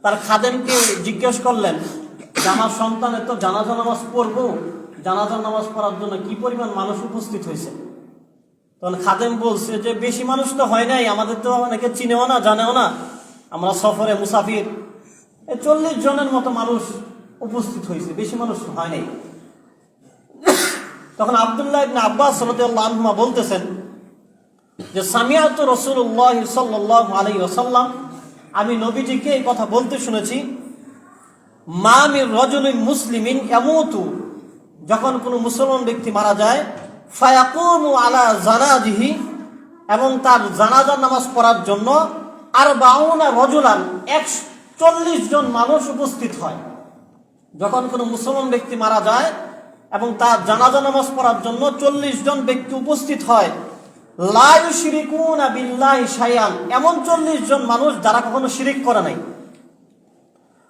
তার খাদেমকে জিজ্ঞেস করলেন যে আমার সন্তানের তো জানাজা নামাজ পড়বো, জানাজা নামাজ পড়ার জন্য কি পরিমাণ মানুষ উপস্থিত হয়েছে? তখন খাদেম বলছে যে বেশি মানুষ তো হয় নাই, আমাদের তো অনেকে চিনেও না জানেও না, আমরা সফরে মুসাফির, 40 জনের মতো মানুষ উপস্থিত হয়েছে, বেশি মানুষ হয় নাই। তখন আব্দুল্লাহ ইবনে আব্বাস রাদিয়াল্লাহু আনহুমা বলতেছেন যে সামিআতু রাসূলুল্লাহ সাল্লাল্লাহু আলাইহি ওয়াসাল্লাম, আমি নবীজিকে এই কথা বলতে শুনেছি, মা মির রাজুলিন মুসলিমিন ইয়ামুতু, যখন কোনো মুসলমান ব্যক্তি মারা যায়, ফায়াকুমু আলা জানাজিহি, এবং তার জানাজার নামাজ পড়ার জন্য 40 রাজুলান 40 জন মানুষ উপস্থিত হয়। যখন কোনো মুসলমান ব্যক্তি মারা যায় এবং তার জানাজা নামাজ পড়ার জন্য 40 জন ব্যক্তি উপস্থিত হয়, লা ইউশরিকুনা বিল্লাহি শাইআন, এমন 40 জন মানুষ যারা কখনো শিরিক করে নাই,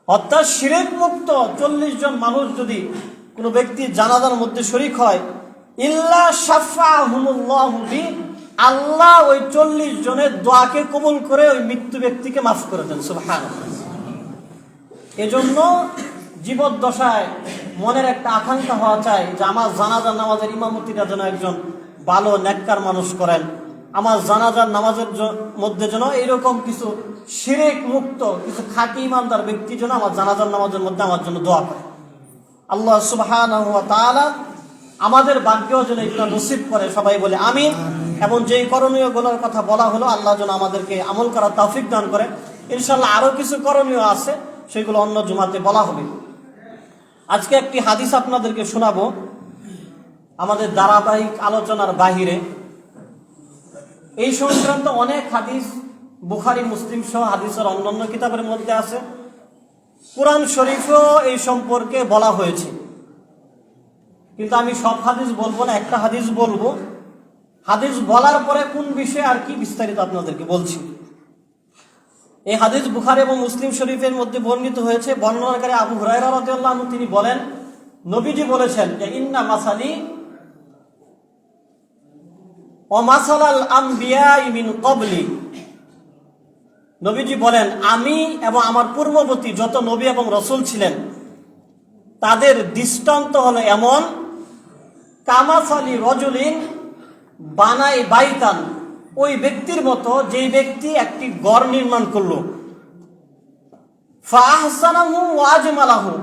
অর্থাৎ শিরিক মুক্ত 40 জন মানুষ যদি কোনো ব্যক্তির জানাজার মধ্যে শরীক হয়, ইল্লা শাফাহুমুল্লাহু বি, আল্লাহ ওই 40 জনের দোয়াকে কবুল করে ওই মৃত্যু ব্যক্তিকে মাফ করে দেন। সুবহানাল্লাহ। এজন্য জীবদ্দশায় মনের একটা আকাঙ্ক্ষা হওয়া চাই যে আমার জানাজার নামাজের ইমামতিটা যেন একজন ভালো নেককার মানুষ করেন, আমার জানাজার নামাজের মধ্যে যেন এইরকম কিছু শিরক মুক্ত কিছু খাঁটি ইমানদার ব্যক্তি যেন আমার জানাজার নামাজের মধ্যে আমার জন্য দোয়া করে। আল্লাহ সুবহানাহু ওয়া তাআলা আমাদের ভাগ্যেও যেন এগুলো নসিব করে, সবাই বলে আমিন। এবং যেই করণীয় গুলোর কথা বলা হলো আল্লাহ যেন আমাদেরকে আমল করার তৌফিক দান করে। ইনশাআল্লাহ আরো কিছু করণীয় আছে, সেগুলো অন্য জুমাতে বলা হবে। আজকে একটি হাদিস আপনাদেরকে শোনাবো আমাদের ধারাবাহিক আলোচনার বাহিরে। এই সংক্রান্ত অনেক হাদিস বুখারী মুসলিম সহ হাদিসের অন্যান্য কিতাবের মধ্যে আছে, কুরআন শরীফেও এই সম্পর্কে বলা হয়েছে। কিন্তু আমি সব হাদিস বলবো না, একটা হাদিস বলবো। হাদিস বলার পরে কোন বিষয়ে আর কি বিস্তারিত আপনাদেরকে বলছি। এই হাদিস বুখারী এবং মুসলিম শরীফের মধ্যে বর্ণিত হয়েছে। বর্ণনাকারী আবু হুরায়রা রাদিয়াল্লাহু আনহু তিনি বলেন, নবীজি বলেছেন যে ইন্না মাসালি ওয়া মাসালাল আমবিয়া মিন ক্বাবলি, নবীজি বলেন আমি এবং আমার পূর্ববর্তী যত নবী এবং রাসূল ছিলেন তাদের দৃষ্টান্ত হলো এমন, কামাসালি রজুলিন বানাই বাইতান, ওই ব্যক্তির মতো যেই ব্যক্তি একটি ঘর নির্মাণ করলো, ফাহসানাহু ওয়া আজমালাহু,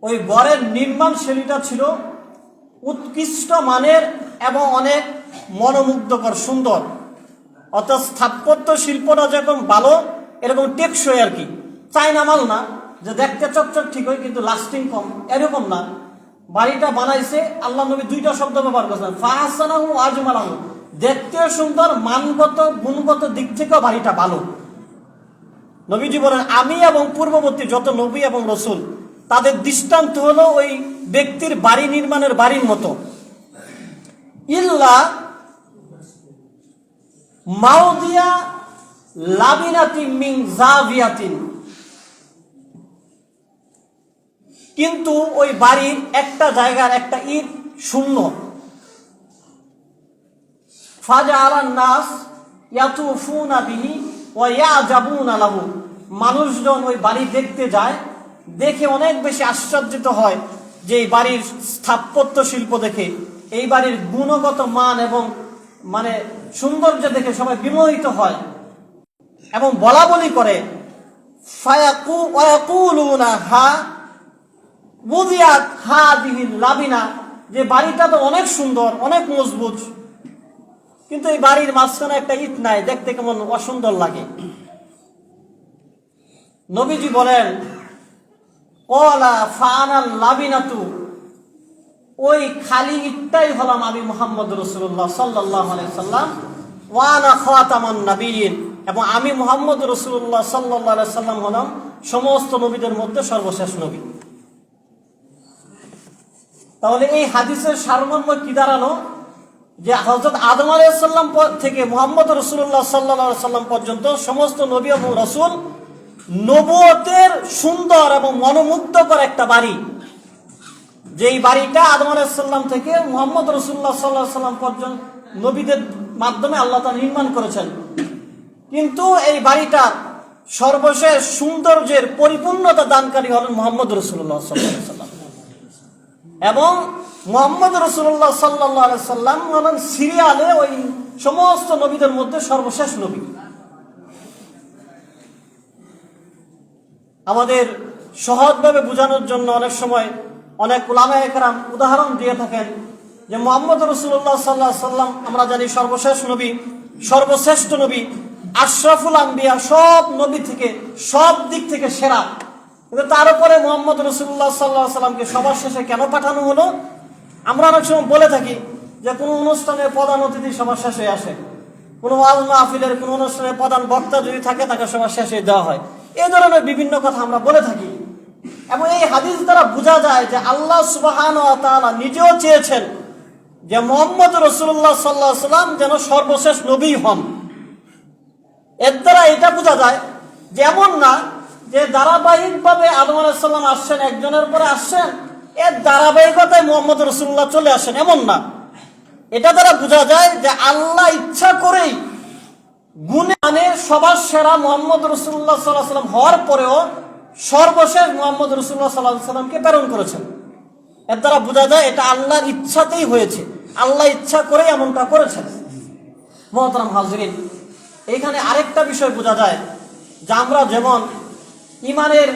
ওই ঘরের নির্মাণ শৈলীটা ছিল উৎকৃষ্ট মানের এবং অনেক মনোমুগ্ধকর সুন্দর। অর্থাৎ স্থাপত্য শিল্পটা যেরকম ভালো এরকম টেকসই আর কি, চাইনা মাল না যে দেখতে চকচক ঠিক হয় কিন্তু লাস্টিং কম, এরকম না। বাড়িটা বানাইছে আল্লাহ নবী দুইটা শব্দ ব্যবহার করেছেন, ফাহসানাহু ওয়া আজমালাহু, দেখতেও সুন্দর, মানগত গুণগত দিক থেকেও বাড়িটা ভালো। নবীজি বলেন আমি এবং পূর্ববর্তী যত নবী এবং রাসূল তাদের দৃষ্টান্ত হলো ওই ব্যক্তির বাড়ি নির্মাণের বাড়ির মতো। ইল্লা মাউদিয়া লাবিনাতিন মিন জাভিয়াতিন, কিন্তু ওই বাড়ির একটা জায়গার একটা ইট শূন্য। ফাজআলান নাস ইয়াতুফুনা বিহি ওয়া ইয়াজাবুনা লাহু, মানুষজন ওই বাড়ি দেখতে যায়, দেখে অনেক বেশি আশ্চর্যিত হয় যে এই বাড়ির স্থাপত্য শিল্প দেখে, এই বাড়ির গুণগত মান এবং মানে সৌন্দর্য দেখে সবাই বিমোহিত হয় এবং বলা বলি করে, ফায়াকুলুনা হা বুদিয়াত হাদিহিল লাবিনা, যে বাড়িটা তো অনেক সুন্দর অনেক মজবুত, কিন্তু এই বাড়ির মাঝখানে একটা ইট নাই, দেখতে কেমন অসুন্দর লাগে। নবীজি বলেন ক্বালা ফাআনাল লাবিনাতু, ওই খালি ইটটাই হলাম আমি মুহাম্মদ রাসূলুল্লাহ সাল্লাল্লাহু আলাইহি সাল্লাম, ওয়া আনা খাতামান নবিয়্যিন, এবং আমি মুহাম্মদ রাসূলুল্লাহ সাল্লাল্লাহু আলাইহি সাল্লাম হলাম সমস্ত নবীদের মধ্যে সর্বশেষ নবী। তাহলে এই হাদিসের সারমর্ম কি দাঁড়ালো, যে হযরত আদম আলাইহিস সালাম থেকে মুহাম্মদ রাসূলুল্লাহ সাল্লাল্লাহু আলাইহি সাল্লাম পর্যন্ত সমস্ত নবী এবং রাসূল নবুয়তের সুন্দর এবং মনোমুগ্ধকর একটা বাড়ি, যেই বাড়িটা আদম আলাইহিস সালাম থেকে মুহাম্মদ রাসূলুল্লাহ সাল্লাল্লাহু আলাইহি সাল্লাম পর্যন্ত নবীদের মাধ্যমে আল্লাহ তাআলা নির্মাণ করেছেন। কিন্তু এই বাড়িটা সর্বশেষ সৌন্দর্যের পরিপূর্ণতা দানকারী হলেন মুহাম্মদ রাসূলুল্লাহ সাল্লাল্লাহু আলাইহি সাল্লাম, এবং মুহাম্মদ রাসূলুল্লাহ সাল্লাল্লাহু আলাইহি সাল্লাম হলেন সিরিয়ালে ওই সমস্ত নবীদের মধ্যে সর্বশেষ নবী। আমাদের সহজভাবে বোঝানোর জন্য অনেক সময় অনেক উলামায়ে কেরাম উদাহরণ দিয়ে থাকেন যে মুহাম্মদ রাসূলুল্লাহ সাল্লাল্লাহু আলাইহি সাল্লাম আমরা জানি সর্বশেষ নবী, সর্বশ্রেষ্ঠ নবী, আশরাফুল আম্বিয়া, সব নবী থেকে সব দিক থেকে সেরা। কিন্তু তার উপরে মুহাম্মদ রাসূলুল্লাহ সাল্লাল্লাহু আলাইহি সাল্লামকে সবার শেষে কেন পাঠানো হলো? আমরা অনেক সময় বলে থাকি যে কোনো অনুষ্ঠানে প্রধান অতিথি সবার শেষে আসে, কোনো ওয়াজ মাহফিলের কোনো অনুষ্ঠানে প্রধান বক্তা যদি থাকে তাকে সবার শেষে দেওয়া হয়, এই ধরনের বিভিন্ন কথা আমরা বলে থাকি। এবং এই হাদিস দ্বারা বোঝা যায় যে আল্লাহ সুবহানাহু ওয়া তাআলা নিজেও চেয়েছেন যে মুহাম্মদ রাসূলুল্লাহ সাল্লাল্লাহু আলাইহি সাল্লাম যেন সর্বশেষ নবী হন। এর দ্বারা এটা বোঝা যায় যে এমন না যে ধারাবাহিকভাবে আদম আলাইহিস সালাম আসছেন, একজনের পরে আসছেন, এর ধারাবাহিকতায় মোহাম্মদ রসুল্লাহ চলে আসেন এমন না। এটা দ্বারা বোঝা যায় যে আল্লাহ ইচ্ছা করেই গুণে মানে সবার সেরা মোহাম্মদ রসুল্লাহ সাল্লাহ সাল্লাম হওয়ার পরেও সর্বশেষ মোহাম্মদ রসুল্লাহ সাল্লাহ সাল্লামকে প্রেরণ করেছেন। এর দ্বারা বোঝা যায় এটা আল্লাহর ইচ্ছাতেই হয়েছে, আল্লাহ ইচ্ছা করেই এমনটা করেছেন। মুহতারাম হাজরিন, এইখানে আরেকটা বিষয় বোঝা যায় যে আমরা যেমন ইমানের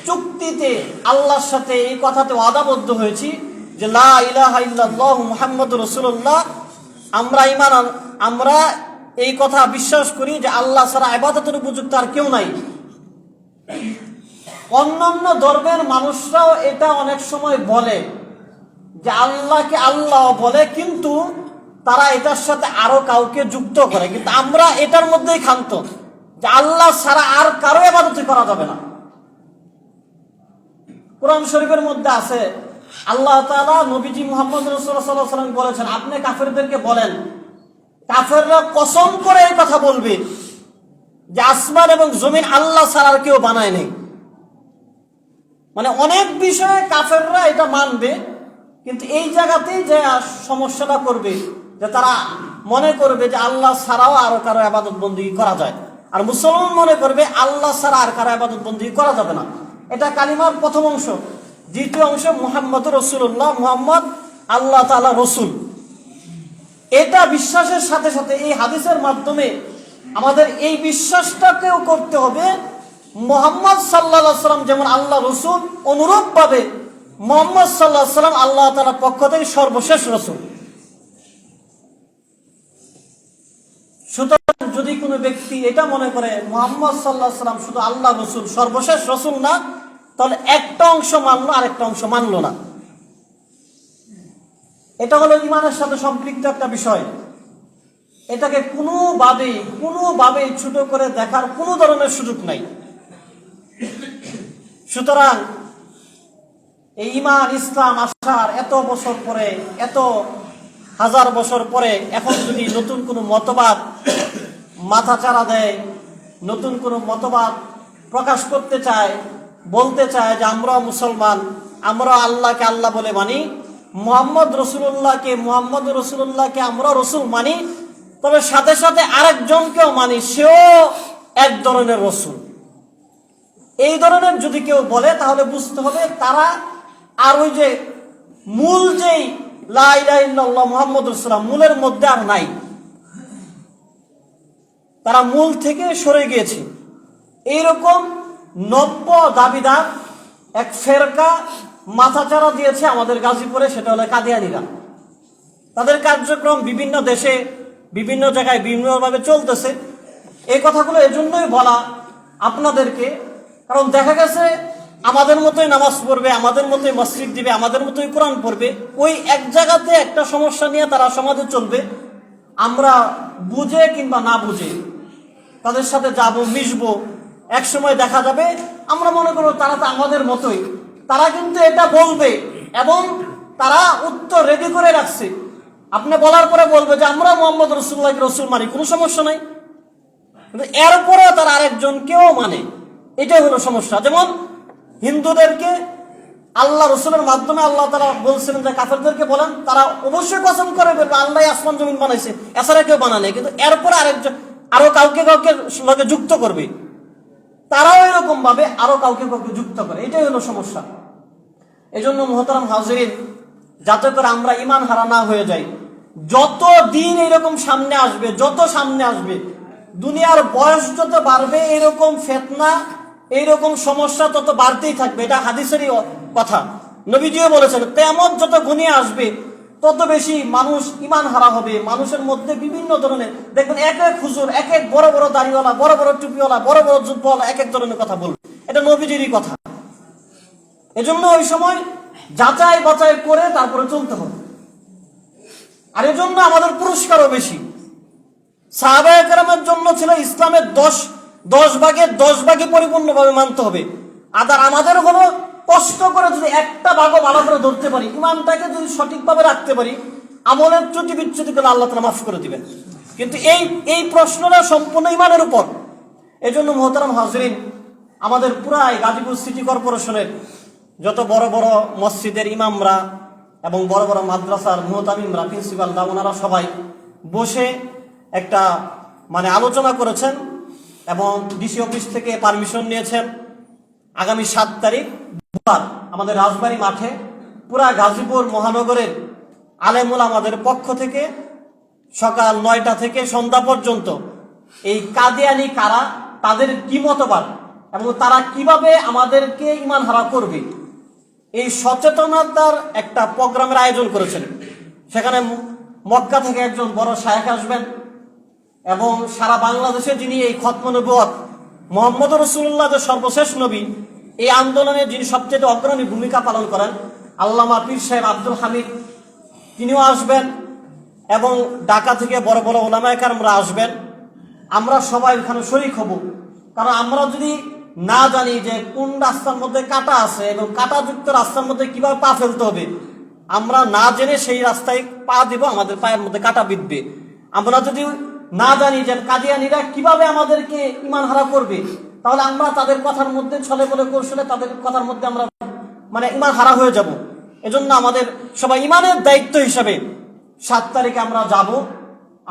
চুক্তিতে আল্লাহর সাথে এই কথাতে ওয়াদাবদ্ধ হয়েছি যে লা ইলাহা ইল্লাল্লাহ মুহাম্মাদুর রাসূলুল্লাহ, আমরা এই কথা বিশ্বাস করি যে আল্লাহ ছাড়া ইবাদতের উপযুক্ত আর কেউ নাই। অন্যান্য ধর্মের মানুষরাও এটা অনেক সময় বলে যে আল্লাহকে আল্লাহ বলে, কিন্তু তারা এটার সাথে আরো কাউকে যুক্ত করে। কিন্তু আমরা এটার মধ্যেই ক্ষান্ত যে আল্লাহ ছাড়া আর কারো ইবাদত করা যাবে না। কোরআন শরীফের মধ্যে আছে আল্লাহ তাআলা নবীজি মুহাম্মদ রাসূলুল্লাহ সাল্লাল্লাহু আলাইহি ওয়াসাল্লাম বলেছেন, আপনি কাফেরদেরকে বলেন, কাফেররা কসম করে এই কথা বলবে যে আসমান এবং জমিন আল্লাহ ছাড়া আর কেউ বানায় নেই। মানে অনেক বিষয়ে কাফেররা এটা মানবে, কিন্তু এই জায়গাতেই যে সমস্যাটা করবে যে তারা মনে করবে যে আল্লাহ ছাড়াও আরো কারো ইবাদত বন্দেগী করা যায়, আর মুসলমান মনে করবে আল্লাহ ছাড়া আর কারো ইবাদত বন্দেগী করা যাবে না। এটা কালিমার প্রথম অংশ। দ্বিতীয় অংশ মুহাম্মদুর রাসূলুল্লাহ, মুহাম্মদ আল্লাহ তাআলা রসুল। এটা বিশ্বাসের সাথে সাথে এই হাদিসের মাধ্যমে আমাদের এই বিশ্বাসটাকেও করতে হবে মুহাম্মদ সাল্লাল্লাহু আলাইহি ওয়াসাল্লাম যেমন আল্লাহ রসুল, অনুরূপ ভাবে মুহাম্মদ সাল্লাল্লাহু আলাইহি ওয়াসাল্লাম আল্লাহ তাআলার পক্ষ থেকে সর্বশেষ রসুল। সুতরাং যদি কোনো ব্যক্তি এটা মনে করে মুহাম্মদ সাল্লাল্লাহু আলাইহি ওয়াসাল্লাম শুধু আল্লাহ রসুল, সর্বশেষ রসুল না, তাহলে একটা অংশ মানলো আরেকটা অংশ মানলো না। এটা হলো ইমানের সাথে সম্পৃক্ত একটা বিষয়। এটাকে কোনোভাবেই ছোট করে দেখার কোনো ধরনের সুযোগ নাই। সুতরাং এই ইমান ইসলাম আসার এত বছর পরে, এত হাজার বছর পরে এখন যদি নতুন কোনো মতবাদ মাথাচাড়া দেয়, নতুন কোনো মতবাদ প্রকাশ করতে চায়, বলতে চায় যে আমরা মুসলমান, আমরা আল্লাহকে আল্লাহ বলে মানি, মুহাম্মদ রসুল্লাহকে আমরা রসুল মানি, তবে সাথে সাথে আরেকজনকেও মানি, সেও এক ধরনের রসুল, এই ধরনের যদি কেউ বলে তাহলে বুঝতে হবে তারা আর ওই যে মূল যেই লা ইলাহা ইল্লাল্লাহ মুহাম্মাদুর রাসূলুল্লাহ মূলের মধ্যে আর নাই, তারা মূল থেকে সরে গিয়েছে। এইরকম নব্য দাবিদার এক ফেরকা মাথাচাড়া দিয়েছে আমাদের গাজীপুরে, সেটা হলো কাদিয়ানীরা। তাদের কার্যক্রম বিভিন্ন দেশে বিভিন্ন জায়গায় বিভিন্নভাবে চলতেছে। এই কথাগুলো এজন্যই বলা আপনাদেরকে, কারণ দেখা গেছে আমাদের মতোই নামাজ পড়বে, আমাদের মতোই মসজিদ দিবে, আমাদের মতোই কোরআন পড়বে, ওই এক জায়গাতে একটা সমস্যা নিয়ে তারা সমাজে চলবে। আমরা বুঝে কিংবা না বুঝে তাদের সাথে যাব, মিশবো, এক সময় দেখা যাবে আমরা মনে করবো তারা তো আমাদের মতোই। তারা কিন্তু এটা বলবে এবং তারা উত্তর রেডি করে রাখছে। আপনি বলার পরে বলবে যে আমরা মুহাম্মদ রাসূলুল্লাহকে রসুল মানি, কোনো সমস্যা নাই, কিন্তু এরপরেও তারা আরেকজনকেও মানে। এটাই হলো সমস্যা। যেমন হিন্দুদেরকে আল্লাহ রসুলের মাধ্যমে আল্লাহ তাআলা বলছিলেন যে কাফেরদেরকে বলেন, তারা অবশ্যই কসম করে বলবে আল্লাহ আসমান জমিন বানাইছে, এছাড়া কেউ বানানে, কিন্তু এরপরে আরো কাউকে লগে যুক্ত করবে। তারাও এরকম ভাবে আরো কাউকে যুক্ত করে। এটাই হলো সমস্যা। এই জন্য মুহতারাম হাজিরিন, যাতে করে আমরা ইমান হারা না হয়ে যাই, যত দিন এরকম সামনে আসবে, দুনিয়ার বয়স যত বাড়বে, এরকম ফিতনা, এইরকম সমস্যা তত বাড়তেই থাকবে। এটা হাদিসেরই কথা, নবীজিও বলেছেন কিয়ামত যত ঘনিয়ে আসবে তত বেশি মানুষ ইমান হারা হবে। মানুষের মধ্যে বিভিন্ন ধরনের দেখবেন এক এক হুজুর, এক এক বড় বড় দাড়িওয়ালা, বড় বড় টুপিওয়ালা, বড় বড় জুব্বাওয়ালা এক এক ধরনের কথা বলবে। এটা নবীজিরই কথা। এজন্য ওই সময় যাচাই বাছাই করে তারপরে চলতে হবে। আর এজন্য আমাদের পুরস্কারও বেশি। সাহাবায়ে কেরামের জন্য ছিল ইসলামের 10 ভাগের 10 ভাগই পরিপূর্ণভাবে মানতে হবে। আর আমাদের হলো কষ্ট করে যদি একটা ভাগও ভালো করে ধরতে পারি, ইমানটাকে যদি সঠিকভাবে রাখতে পারি, আমলের ত্রুটি বিচ্যুতি করে আল্লাহ তাআলা মাফ করে দিবেন। কিন্তু এই প্রশ্নটা সম্পূর্ণ ইমানের উপর। এই জন্য মুহতারাম হাজরিন, আমাদের পুরাই গাজীপুর সিটি কর্পোরেশনের যত বড় বড় মসজিদের ইমামরা এবং বড় বড় মাদ্রাসার মুহতামিমরা, প্রিন্সিপালরা, ওনারা সবাই বসে একটা আলোচনা করেছেন এবং ডিসি অফিস থেকে পারমিশন নিয়েছেন। আগামী 7 তারিখ বুধবার আমাদের রাজবাড়ী মাঠে পুরা গাজীপুর মহানগরের আলেম ওলামাদের পক্ষ থেকে সকাল 9টা থেকে সন্ধ্যা পর্যন্ত এই কাদিয়ানি কারা, তাদের কি মতবাদ এবং তারা কিভাবে আমাদেরকে ঈমান হারা করবে, এই সচেতনতার একটা প্রোগ্রামের আয়োজন করেছেন। সেখানে মক্কা থেকে একজন বড় শায়েখ আসবেন এবং সারা বাংলাদেশে যিনি এই খতম নবুয়ত মুহাম্মদ রাসূলুল্লাহ যে সর্বশেষ নবী, এই আন্দোলনে যিনি সবচেয়ে অগ্রণী ভূমিকা পালন করেন, আল্লামা পীর সাহেব আব্দুল হামিদ, তিনিও আসবেন এবং ঢাকা থেকে বড় বড় উলামায়ে কেরামরা আসবেন। আমরা সবাই ওখানে শরীক হব, কারণ আমরা যদি না জানি যে কোন রাস্তার মধ্যে কাঁটা আছে এবং কাঁটাযুক্ত রাস্তার মধ্যে কিভাবে পা ফেলতে হবে, আমরা না জেনে সেই রাস্তায় পা দিব, আমাদের পায়ের মধ্যে কাঁটা বিঁধবে। আমরা যদি না জানি যে কাদিয়ানীরা কিভাবে আমাদেরকে ঈমান হারা করবে, তাহলে আমরা তাদের কথার মধ্যে ছলে বলে কৌশলে তাদের কথার মধ্যে আমরা ঈমান হারা হয়ে যাব। এজন্য আমাদের সবাই ঈমানের দায়িত্ব হিসাবে 7 তারিখে আমরা যাব,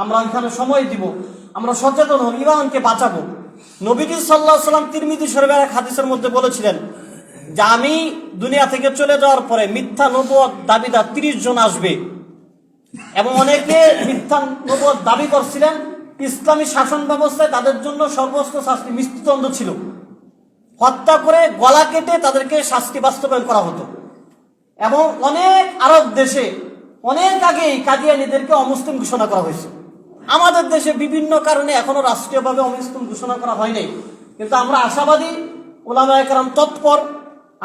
আমরা এখানে সময় দিব, আমরা সচেতন হব, ঈমানকে বাঁচাবো। নবীজি সাল্লাল্লাহু আলাইহি ওয়াসাল্লাম তিরমিজি শরীফের এক হাদিসের মধ্যে বলেছিলেন যে আমি দুনিয়া থেকে চলে যাওয়ার পরে মিথ্যা নবুয়ত দাবিদার 30 জন আসবে এবং অনেকে মিথ্যা নবুয়ত দাবি করছিলেন। ইসলামী শাসন ব্যবস্থায় তাদের জন্য সর্বোচ্চ শাস্তি মৃত্যুদণ্ড ছিল, হত্যা করে গলা কেটে তাদেরকে শাস্তি বাস্তবায়ন করা হতো। এবং অনেক আরব দেশে অনেক আগেই কাদিয়ানীদেরকে অমুসলিম ঘোষণা করা হয়েছে। আমাদের দেশে বিভিন্ন কারণে এখনো রাষ্ট্রীয়ভাবে অমুসলিম ঘোষণা করা হয় নাই, কিন্তু আমরা আশাবাদী, উলামায়ে কেরাম তৎপর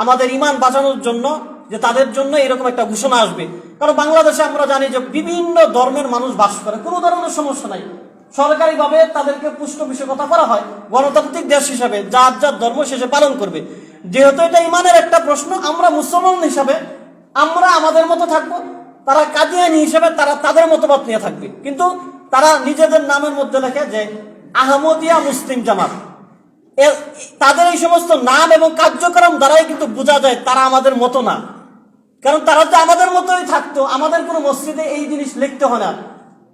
আমাদের ঈমান বাঁচানোর জন্য যে তাদের জন্য এরকম একটা ঘোষণা আসবে। কারণ বাংলাদেশে আমরা জানি যে বিভিন্ন ধর্মের মানুষ বাস করে, কোনো ধরনের সমস্যা নাই, সরকারিভাবে তাদেরকে পৃষ্ঠপোষকতা করা হয়, গণতান্ত্রিক দেশ হিসাবে যার যার ধর্ম শেষে পালন করবে। যেহেতু এটা ঈমানের একটা প্রশ্ন, আমরা মুসলমান হিসাবে আমরা আমাদের মতো থাকবো, তারা কাদিয়ানী হিসাবে তারা তাদের মতবাদ নিয়ে থাকবে। কিন্তু তারা নিজেদের নামের মধ্যে লেখে যে আহমদিয়া মুসলিম জামাত। তাদের এই সমস্ত নাম এবং কার্যক্রম দ্বারাই কিন্তু বোঝা যায় তারা আমাদের মতো না। কারণ তারা যদি আমাদের মতোই থাকতো, আমাদের কোনো মসজিদে এই জিনিস লিখতে হয় না।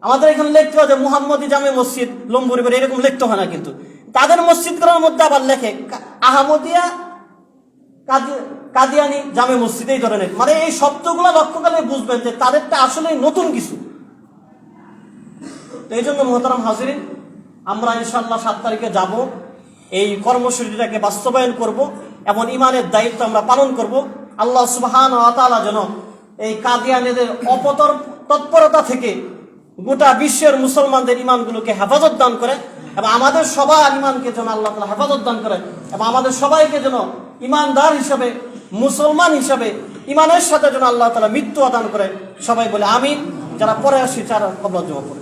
আমাদের এখানে লিখতে হয় যে মুহাম্মদি জামে মসজিদ লম্বুরিবাড়ি, এরকম লিখতে হয় না, কিন্তু তাদের মসজিদগুলোর মধ্যে আবার লেখে আহমদিয়া কাদিয়ানী জামে মসজিদ, এই ধরনের। এই শব্দগুলো লক্ষ্য করলে বুঝবেন যে তাদেরটা আসলে নতুন কিছু। তো এই জন্য মুহতারাম হাজিরিন, আমরা ইনশাআল্লাহ 7 তারিখে যাব, এই কর্মসূচিটাকে বাস্তবায়ন করব এবং ঈমানের দায়িত্ব আমরা পালন করব। আল্লাহ সুবহানাহু ওয়া তাআলা যেন এই কাদিয়ানীদের তৎপরতা থেকে গোটা বিশ্বের মুসলমানদের ঈমানগুলোকে হেফাজত দান করে এবং আমাদের সবার ঈমানকে যেন আল্লাহ তাআলা হেফাজত দান করে এবং আমাদের সবাইকে যেন ঈমানদার হিসাবে, মুসলমান হিসাবে ঈমানের সাথে যেন আল্লাহ তাআলা মৃত্যু দান করে। সবাই বলে আমিন। যারা পরে আসি তারা কবর জমা করে।